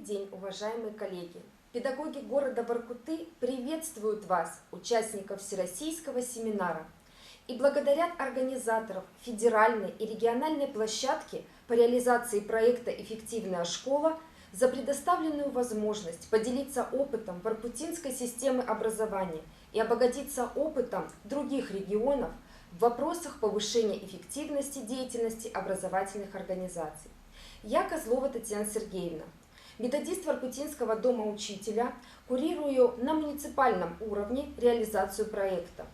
день, уважаемые коллеги! Педагоги города Воркуты приветствуют вас, участников Всероссийского семинара, и благодарят организаторов федеральной и региональной площадки по реализации проекта «Эффективная школа» за предоставленную возможность поделиться опытом воркутинской системы образования и обогатиться опытом других регионов в вопросах повышения эффективности деятельности образовательных организаций. Я Козлова Татьяна Сергеевна, методист Воркутинского дома учителя, курирую на муниципальном уровне реализацию проекта.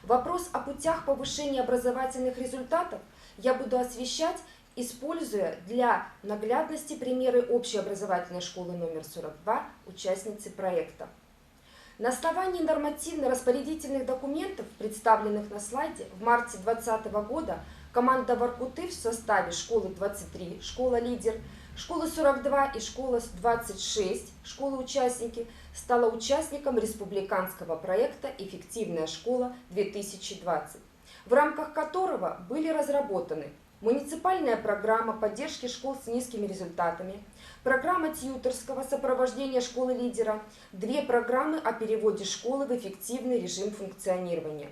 Вопрос о путях повышения образовательных результатов я буду освещать, используя для наглядности примеры общеобразовательной школы номер 42, участницы проекта. На основании нормативно-распорядительных документов, представленных на слайде, в марте 2020 года команда Воркуты в составе школы 23, школа-лидер, школы 42 и школа 26, школы-участники, стала участником республиканского проекта «Эффективная школа-2020», в рамках которого были разработаны муниципальная программа поддержки школ с низкими результатами, программа тьюторского сопровождения школы-лидера, две программы о переводе школы в эффективный режим функционирования.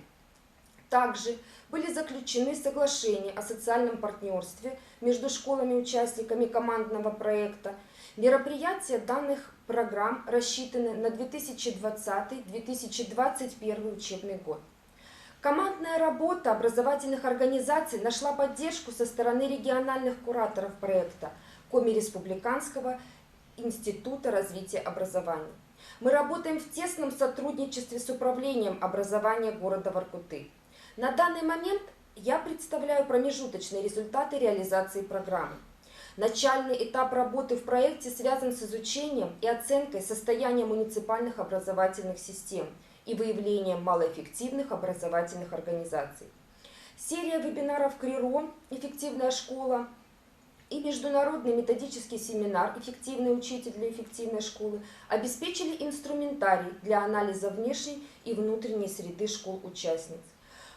Также были заключены соглашения о социальном партнерстве между школами-участниками командного проекта. Мероприятия данных программ рассчитаны на 2020-2021 учебный год. Командная работа образовательных организаций нашла поддержку со стороны региональных кураторов проекта Коми Республиканского института развития образования. Мы работаем в тесном сотрудничестве с управлением образования города Воркуты. На данный момент я представляю промежуточные результаты реализации программы. Начальный этап работы в проекте связан с изучением и оценкой состояния муниципальных образовательных систем и выявлением малоэффективных образовательных организаций. Серия вебинаров КРИРО «Эффективная школа» и международный методический семинар «Эффективный учитель для эффективной школы» обеспечили инструментарий для анализа внешней и внутренней среды школ-участниц.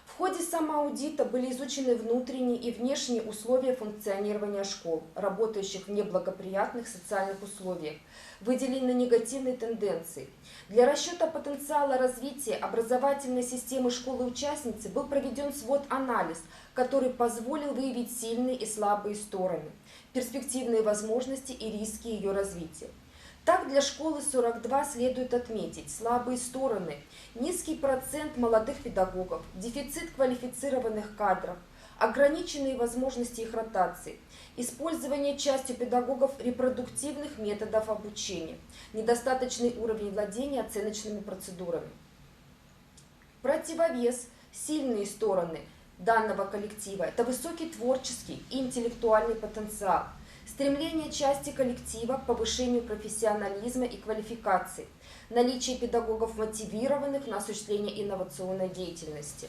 В ходе самоаудита были изучены внутренние и внешние условия функционирования школ, работающих в неблагоприятных социальных условиях, выделены негативные тенденции. Для расчета потенциала развития образовательной системы школы-участницы был проведен свод-анализ, который позволил выявить сильные и слабые стороны, перспективные возможности и риски ее развития. Так, для школы 42 следует отметить слабые стороны: низкий процент молодых педагогов, дефицит квалифицированных кадров, ограниченные возможности их ротации, использование частью педагогов репродуктивных методов обучения, недостаточный уровень владения оценочными процедурами. Противовес, сильные стороны данного коллектива – это высокий творческий и интеллектуальный потенциал, стремление части коллектива к повышению профессионализма и квалификации, наличие педагогов, мотивированных на осуществление инновационной деятельности.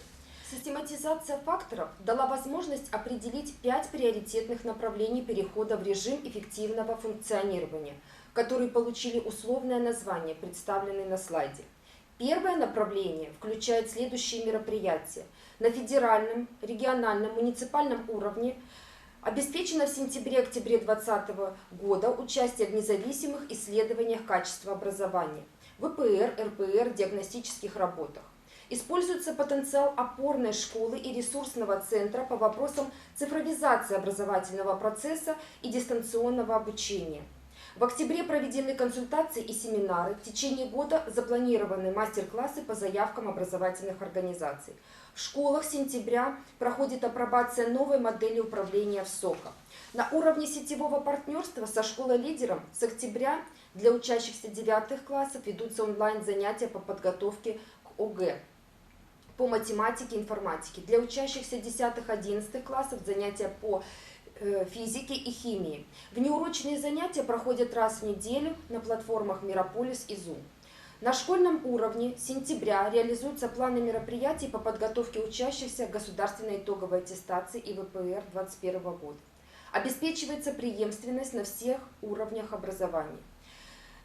Систематизация факторов дала возможность определить 5 приоритетных направлений перехода в режим эффективного функционирования, которые получили условное название, представленное на слайде. Первое направление включает следующие мероприятия. На федеральном, региональном, муниципальном уровне обеспечено в сентябре-октябре 2020 года участие в независимых исследованиях качества образования, ВПР, РПР, диагностических работах. Используется потенциал опорной школы и ресурсного центра по вопросам цифровизации образовательного процесса и дистанционного обучения. В октябре проведены консультации и семинары. В течение года запланированы мастер-классы по заявкам образовательных организаций. В школах с сентября проходит апробация новой модели управления в СОКа. На уровне сетевого партнерства со школой-лидером с октября для учащихся 9 классов ведутся онлайн-занятия по подготовке к ОГЭ по математике и информатике. Для учащихся 10-11 классов занятия по физики и химии. Внеурочные занятия проходят раз в неделю на платформах Мирополис и Zoom. На школьном уровне с сентября реализуются планы мероприятий по подготовке учащихся к государственной итоговой аттестации и ВПР 2021 года. Обеспечивается преемственность на всех уровнях образования.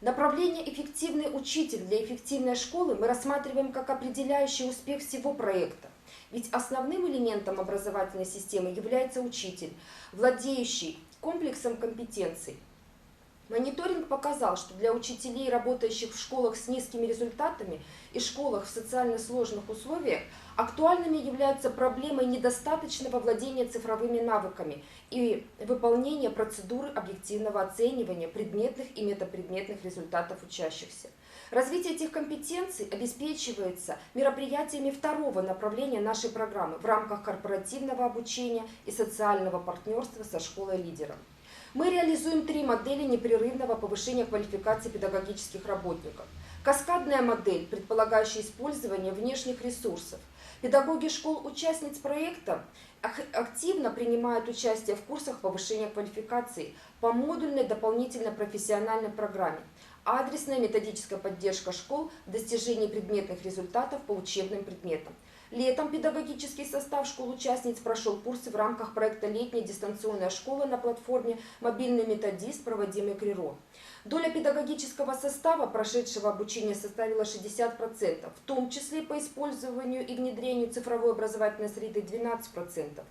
Направление «Эффективный учитель для эффективной школы» мы рассматриваем как определяющий успех всего проекта. Ведь основным элементом образовательной системы является учитель, владеющий комплексом компетенций, Мониторинг показал, что для учителей, работающих в школах с низкими результатами и школах в социально сложных условиях, актуальными являются проблемы недостаточного владения цифровыми навыками и выполнения процедуры объективного оценивания предметных и метапредметных результатов учащихся. Развитие этих компетенций обеспечивается мероприятиями второго направления нашей программы в рамках корпоративного обучения и социального партнерства со школой-лидером. Мы реализуем 3 модели непрерывного повышения квалификации педагогических работников. Каскадная модель, предполагающая использование внешних ресурсов. Педагоги школ-участниц проекта активно принимают участие в курсах повышения квалификации по модульной дополнительной профессиональной программе. Адресная методическая поддержка школ в достижении предметных результатов по учебным предметам. Летом педагогический состав школ-участниц прошел курсы в рамках проекта «Летняя дистанционная школа» на платформе «Мобильный методист», проводимый КРИРО. Доля педагогического состава, прошедшего обучение, составила 60%, в том числе по использованию и внедрению цифровой образовательной среды 12%.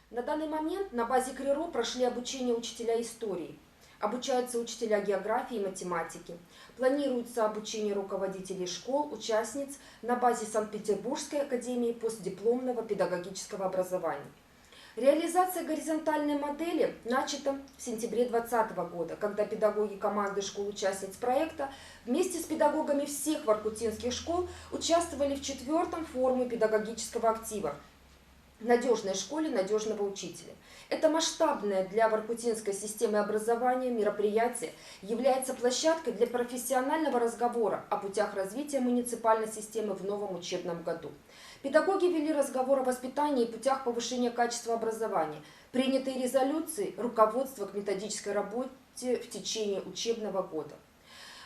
На данный момент на базе КРИРО прошли обучение учителя истории. Обучаются учителя географии и математики. Планируется обучение руководителей школ, участниц на базе Санкт-Петербургской академии постдипломного педагогического образования. Реализация горизонтальной модели начата в сентябре 2020 года, когда педагоги команды школ-участниц проекта вместе с педагогами всех воркутинских школ участвовали в 4-м форуме педагогического актива «Надежной школе надежного учителя». Это масштабное для воркутинской системы образования мероприятие является площадкой для профессионального разговора о путях развития муниципальной системы в новом учебном году. Педагоги вели разговор о воспитании и путях повышения качества образования, принятые резолюции, руководство к методической работе в течение учебного года.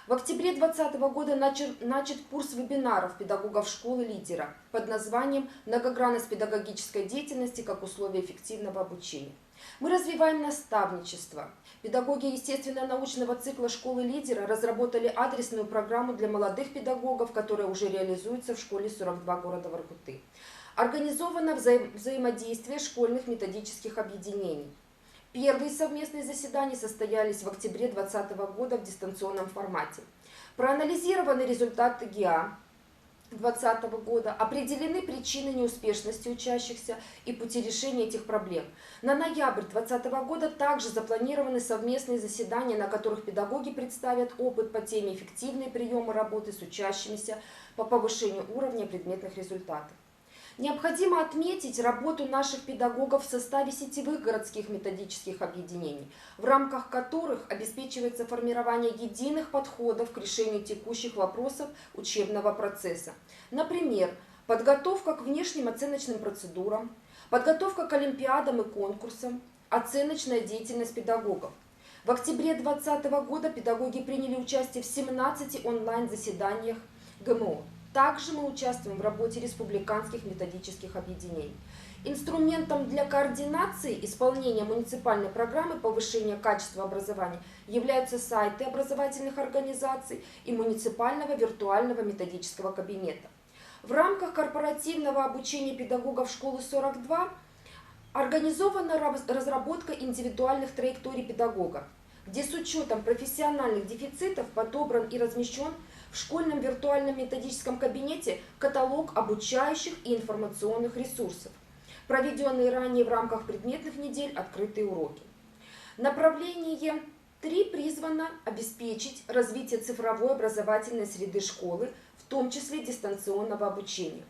В октябре 2020 года начат курс вебинаров педагогов школы-лидера под названием «Многогранность педагогической деятельности как условие эффективного обучения». Мы развиваем наставничество. Педагоги естественно-научного цикла школы-лидера разработали адресную программу для молодых педагогов, которая уже реализуется в школе 42 города Воркуты. Организовано взаимодействие школьных методических объединений. Первые совместные заседания состоялись в октябре 2020 года в дистанционном формате. Проанализированы результаты ГИА 2020 года, определены причины неуспешности учащихся и пути решения этих проблем. На ноябрь 2020 года также запланированы совместные заседания, на которых педагоги представят опыт по теме «Эффективные приемы работы с учащимися по повышению уровня предметных результатов». Необходимо отметить работу наших педагогов в составе сетевых городских методических объединений, в рамках которых обеспечивается формирование единых подходов к решению текущих вопросов учебного процесса. Например, подготовка к внешним оценочным процедурам, подготовка к олимпиадам и конкурсам, оценочная деятельность педагогов. В октябре 2020 года педагоги приняли участие в 17 онлайн-заседаниях ГМО. Также мы участвуем в работе республиканских методических объединений. Инструментом для координации исполнения муниципальной программы повышения качества образования являются сайты образовательных организаций и муниципального виртуального методического кабинета. В рамках корпоративного обучения педагогов школы 42 организована разработка индивидуальных траекторий педагога, где с учетом профессиональных дефицитов подобран и размещен в школьном виртуальном методическом кабинете каталог обучающих и информационных ресурсов, проведенные ранее в рамках предметных недель «Открытые уроки». Направление 3 призвано обеспечить развитие цифровой образовательной среды школы, в том числе дистанционного обучения.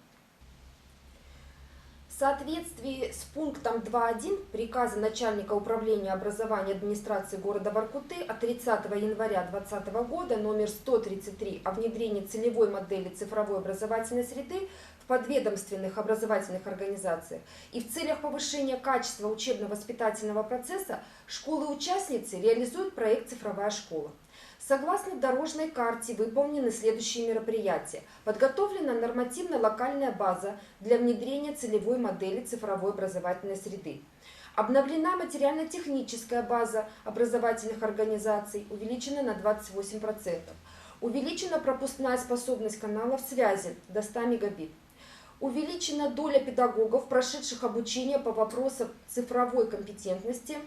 В соответствии с пунктом 2.1 приказа начальника управления образования администрации города Воркуты от 30 января 2020 года номер 133 о внедрении целевой модели цифровой образовательной среды в подведомственных образовательных организациях и в целях повышения качества учебно-воспитательного процесса школы-участницы реализуют проект «Цифровая школа». Согласно дорожной карте выполнены следующие мероприятия. Подготовлена нормативно-локальная база для внедрения целевой модели цифровой образовательной среды. Обновлена материально-техническая база образовательных организаций, увеличена на 28%. Увеличена пропускная способность каналов связи до 100 мегабит. Увеличена доля педагогов, прошедших обучение по вопросам цифровой компетентности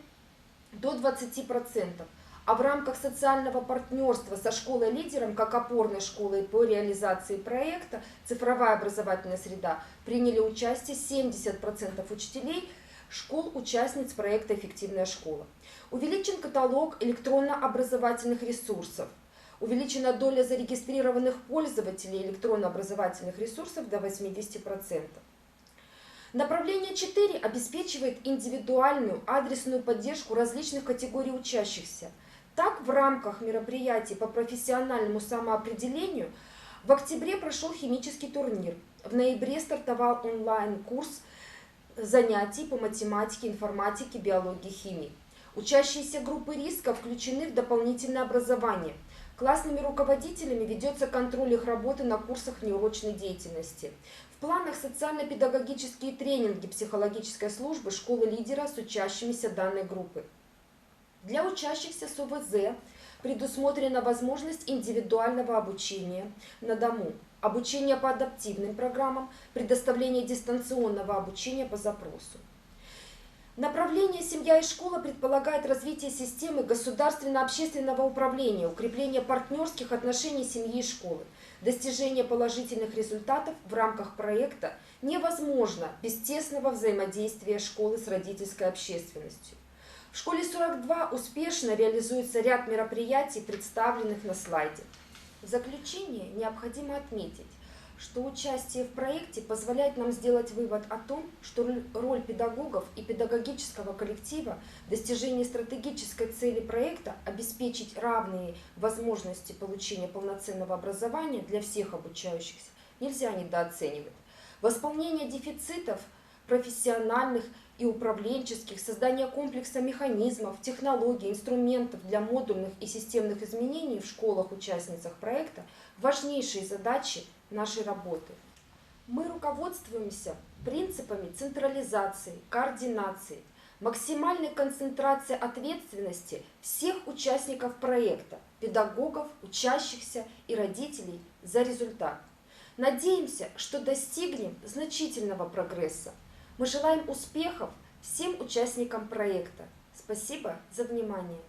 до 20%. А в рамках социального партнерства со школой-лидером, как опорной школой по реализации проекта «Цифровая образовательная среда», приняли участие 70% учителей школ-участниц проекта «Эффективная школа». Увеличен каталог электронно-образовательных ресурсов. Увеличена доля зарегистрированных пользователей электронно-образовательных ресурсов до 80%. Направление 4 обеспечивает индивидуальную адресную поддержку различных категорий учащихся. Так, в рамках мероприятий по профессиональному самоопределению в октябре прошел химический турнир. В ноябре стартовал онлайн-курс занятий по математике, информатике, биологии, химии. Учащиеся группы риска включены в дополнительное образование. Классными руководителями ведется контроль их работы на курсах неурочной деятельности. В планах социально-педагогические тренинги психологической службы школы-лидера с учащимися данной группы. Для учащихся с ОВЗ предусмотрена возможность индивидуального обучения на дому, обучение по адаптивным программам, предоставление дистанционного обучения по запросу. Направление «Семья и школа» предполагает развитие системы государственно-общественного управления, укрепление партнерских отношений семьи и школы. Достижение положительных результатов в рамках проекта невозможно без тесного взаимодействия школы с родительской общественностью. В школе 42 успешно реализуется ряд мероприятий, представленных на слайде. В заключение необходимо отметить, что участие в проекте позволяет нам сделать вывод о том, что роль педагогов и педагогического коллектива в достижении стратегической цели проекта обеспечить равные возможности получения полноценного образования для всех обучающихся нельзя недооценивать. Восполнение дефицитов профессиональных и управленческих, создание комплекса механизмов, технологий, инструментов для модульных и системных изменений в школах-участницах проекта – важнейшие задачи нашей работы. Мы руководствуемся принципами централизации, координации, максимальной концентрации ответственности всех участников проекта, педагогов, учащихся и родителей за результат. Надеемся, что достигнем значительного прогресса. Мы желаем успехов всем участникам проекта. Спасибо за внимание.